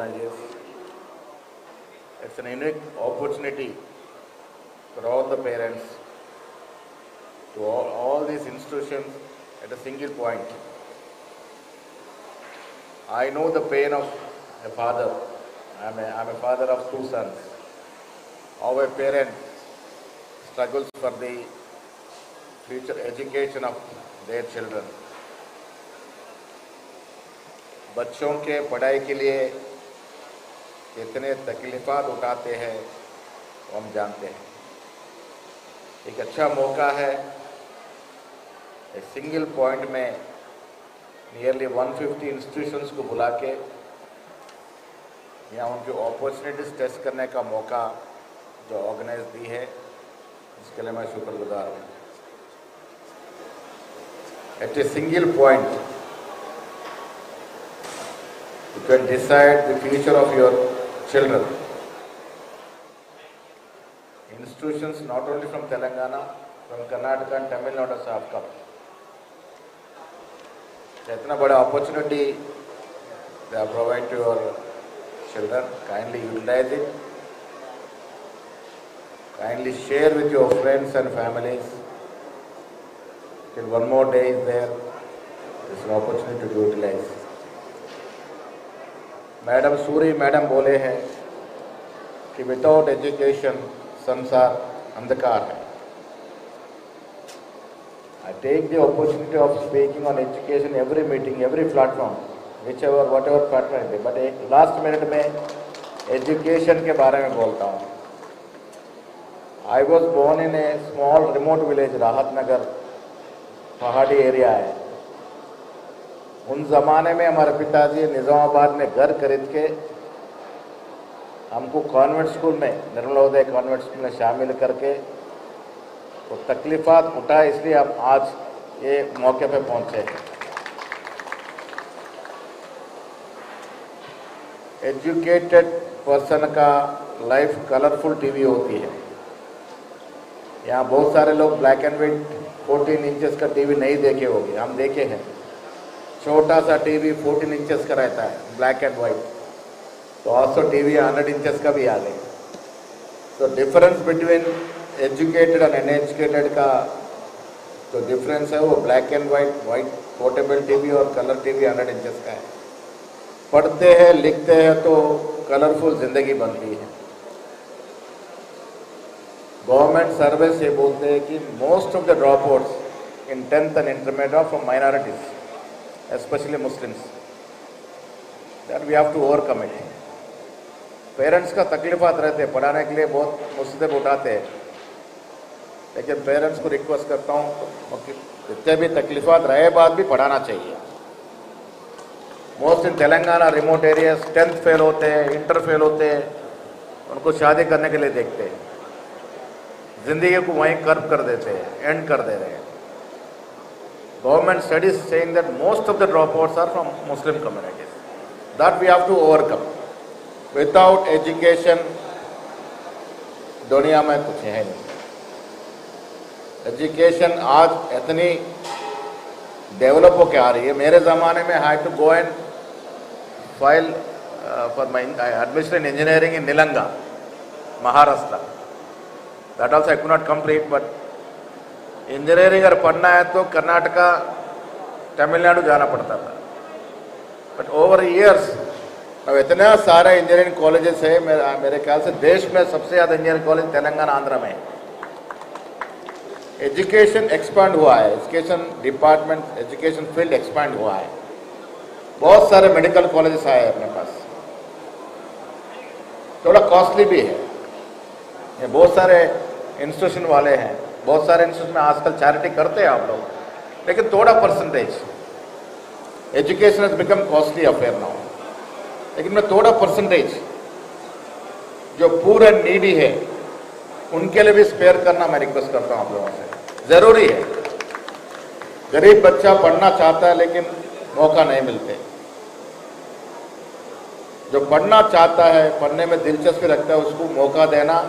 organizes. It's an unique opportunity for all the parents to all these institutions at a single point. I know the pain of a father. I'm a father of 2 sons. How a parent struggles for the future education of their children. बच्चों के पढ़ाई के लिए कितने तकलीफ़ात उठाते हैं वो हम जानते हैं। एक अच्छा मौका है एक सिंगल पॉइंट में नियरली 150 इंस्टीट्यूशंस को बुला के यहाँ उनकी अपॉर्चुनिटीज टेस्ट करने का मौका जो ऑर्गेनाइज दी है, इसके लिए मैं शुक्रगुजार हूँ। At a single point you can decide the future of your children. Institutions not only from Telangana, from Karnataka and Tamil Nadu also have come. इतना बड़ा opportunity they have provided to your children. Kindly utilize it. Kindly share with your friends and families. Till one more day is there. There is an opportunity to utilize. Madam Suri madam बोले हैं कि without education संसार अंधकार है। I take the opportunity of speaking on education every meeting, every platform, whatever platform है, but एक last minute में education के बारे में बोलता हूँ। I was born in a small remote village, राहत नगर, पहाड़ी एरिया है। उन ज़माने में हमारे पिताजी निज़ामाबाद में घर खरीद के हमको कॉन्वेंट स्कूल में, निर्मलोदय कॉन्वेंट स्कूल में शामिल करके तो तकलीफ़ात उठाए, इसलिए आप आज ये मौके पे पहुंचे हैं। एजुकेटेड पर्सन का लाइफ कलरफुल टीवी होती है। यहाँ बहुत सारे लोग ब्लैक एंड वाइट 14 इंचेस का टीवी नहीं देखे होंगे, हम देखे हैं। छोटा सा टीवी 14 इंचेस का रहता है, ब्लैक एंड वाइट। तो ऑल्सो टीवी 100 इंचेस का भी आ गए। तो डिफरेंस बिटवीन एजुकेटेड और अनएजुकेटेड का जो डिफरेंस है वो black and white portable TV और कलर टीवी 100 इंचेस का है। पढ़ते हैं लिखते हैं तो कलरफुल जिंदगी बनती है। गवर्नमेंट सर्वे से बोलते हैं कि most of the drop outs in 10th and intermediate are from minorities, especially Muslims, that we have to overcome it. Parents का तकलीफ़ात रहते हैं, पढ़ाने के लिए बहुत मुसीबत उठाते हैं, लेकिन पेरेंट्स को रिक्वेस्ट करता हूँ कि जितने भी तकलीफ़ात रहे बाद भी पढ़ाना चाहिए। Most in Telangana remote areas 10th fail होते हैं, इंटर फेल होते हैं, उनको शादी करने के लिए देखते हैं, ज़िंदगी को वहीं कर्व कर देते हैं, एंड कर दे रहे हैं। Government studies saying that most of the dropouts are from Muslim communities. That we have to overcome. Without education, दुनिया में कुछ है नहीं। एजुकेशन आज इतनी डेवलप होकर आ रही है। मेरे ज़माने में I had to go and file for my admission in engineering in Nilanga, Maharashtra. That also I could not complete, but engineering अगर पढ़ना है तो कर्नाटका, तमिलनाडु जाना पड़ता था। बट ओवर ईयर्स अब इतना सारे इंजीनियरिंग कॉलेजेस है, मेरे ख्याल से देश में सबसे ज़्यादा इंजीनियरिंग कॉलेज तेलंगाना आंध्र में है। एजुकेशन एक्सपांड हुआ है, education department, education field expand हुआ है। बहुत सारे मेडिकल कॉलेजेस आए अपने पास, थोड़ा कॉस्टली भी है। ये बहुत सारे इंस्टीट्यूशन वाले हैं, बहुत सारे इंस्टीट्यूशन में आजकल चैरिटी करते हैं आप लोग, लेकिन थोड़ा percentage education has become costly affair now, लेकिन मैं थोड़ा परसेंटेज जो पूरा नीडी है उनके लिए भी स्पेयर करना मैं रिक्वेस्ट करता हूँ आप लोगों से। ज़रूरी है, गरीब बच्चा पढ़ना चाहता है लेकिन मौका नहीं मिलते। जो पढ़ना चाहता है, पढ़ने में दिलचस्पी रखता है, उसको मौका देना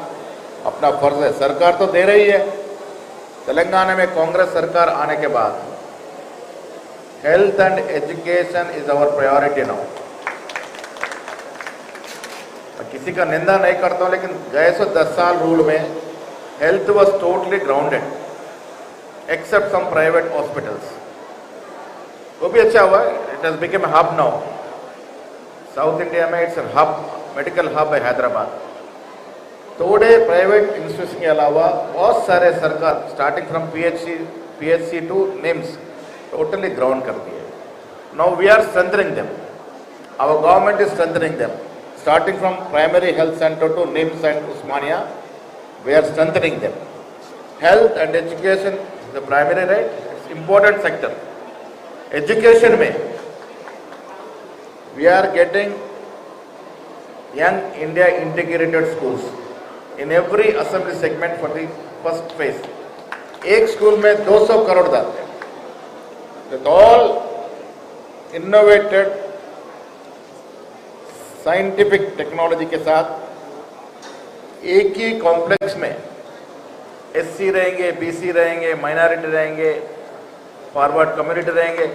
अपना फर्ज है। सरकार तो दे रही है। तेलंगाना में कांग्रेस सरकार आने के बाद health and education is our priority now. मैं किसी का निंदा नहीं करता हूँ, लेकिन गए सो 10 साल रूल में health was totally grounded except some private hospitals. वो भी अच्छा हुआ, it has become hub now. South India में इट्स हब, मेडिकल हब है हैदराबाद। थोड़े प्राइवेट इंस्टीट्यूशन के अलावा बहुत सारे सरकार starting from PHC to NIMS totally ground कर दिए। Now we are strengthening them, our government is strengthening them, starting from primary health center to NIMS and Usmania, we are strengthening them. Health and education is the primary right, it's important sector. Education में we are getting Young India integrated schools in every assembly segment for the first phase. एक school में 200 करोड़ डालते हैं, with all innovated scientific technology के साथ एक ही complex में SC रहेंगे, बीसी रहेंगे, माइनॉरिटी रहेंगे, फॉरवर्ड कम्युनिटी रहेंगे,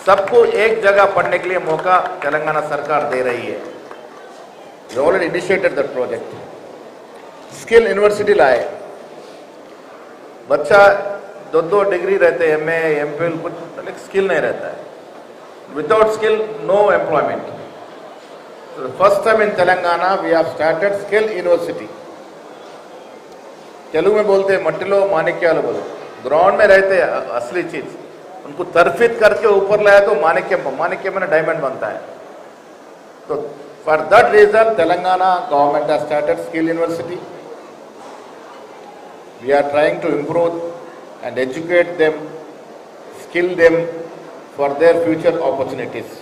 सबको एक जगह पढ़ने के लिए मौका तेलंगाना सरकार दे रही है। We already initiated that project. Skill university लाए, बच्चा 2 डिग्री रहते हैं, एमए एमफिल, कुछ स्किल नहीं रहता है। Without skill know employment. So the first time in Telangana we have started skill university. Telugu में बोलते हैं मट्टिलो माणिक्यालु बोलो, ग्राउंड में रहते हैं असली चीज, उनको तरफीत करके ऊपर लाया तो माणिक्य में डायमंड बनता है। तो for that reason Telangana government has started skill university. We are trying to improve and educate them, skill them for their future opportunities.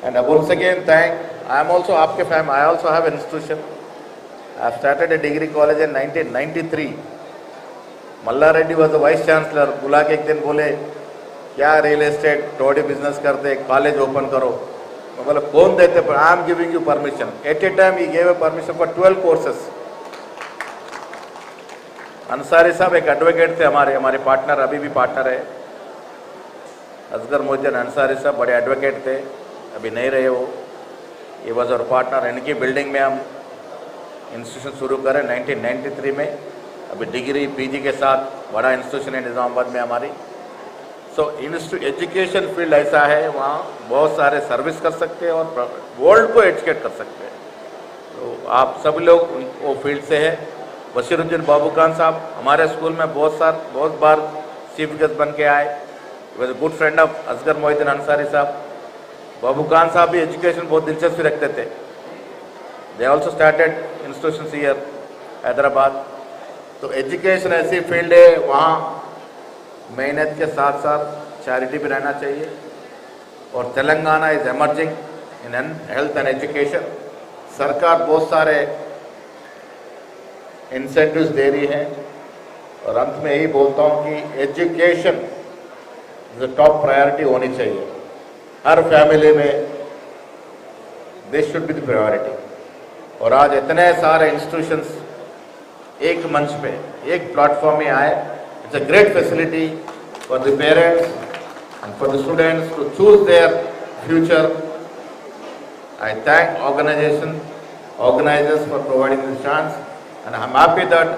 And once again I am also आपके fam, I also have an institution. I have started a degree college in 1993. Malla Reddy was the vice chancellor. बुला के एक दिन बोले क्या real estate टोडी business करते, college open करो। मैं बोला कौन देते, पर I am giving you permission. At a time he gave a permission for 12 courses. Ansari साहब एक एडवोकेट थे, हमारे पार्टनर, अभी भी पार्टनर है, असगर मोहद्दीन अंसारी साहब बड़े एडवोकेट थे, अभी नहीं रहे वो। ये वॉज और पार्टनर, इनकी बिल्डिंग में हम इंस्टीट्यूशन शुरू करें 1993 में। अभी डिग्री पीजी के साथ बड़ा इंस्टीट्यूशन है निज़ामाबाद में हमारी। सो एजुकेशन फील्ड ऐसा है, वहाँ बहुत सारे सर्विस कर सकते हैं और वर्ल्ड को एजुकेट कर सकते हैं। तो आप सब लोग वो फील्ड से है। बशीरुद्दीन बाबू खान साहब हमारे स्कूल में बहुत बार चीफ गेस्ट बन के आए। Was a good friend of Asghar Mohiuddin Ansari साहब। बाबू खान साहब भी एजुकेशन बहुत दिलचस्पी रखते थे। They also started institutions here Hyderabad. तो एजुकेशन ऐसी फील्ड है, वहाँ मेहनत के साथ साथ चैरिटी भी रहना चाहिए। और Telangana is emerging in health and education. सरकार बहुत सारे इंसेंटिव्स दे रही है। और अंत में यही बोलता हूँ कि एजुकेशन इज टॉप प्रायोरिटी होनी चाहिए हर फैमिली में। This should be the priority. और आज इतने सारे इंस्टीट्यूशंस एक मंच पे, एक प्लेटफॉर्म में आए, it's a great facility for the parents and for the students to choose their future. I thank organizers for providing this chance, and I'm happy that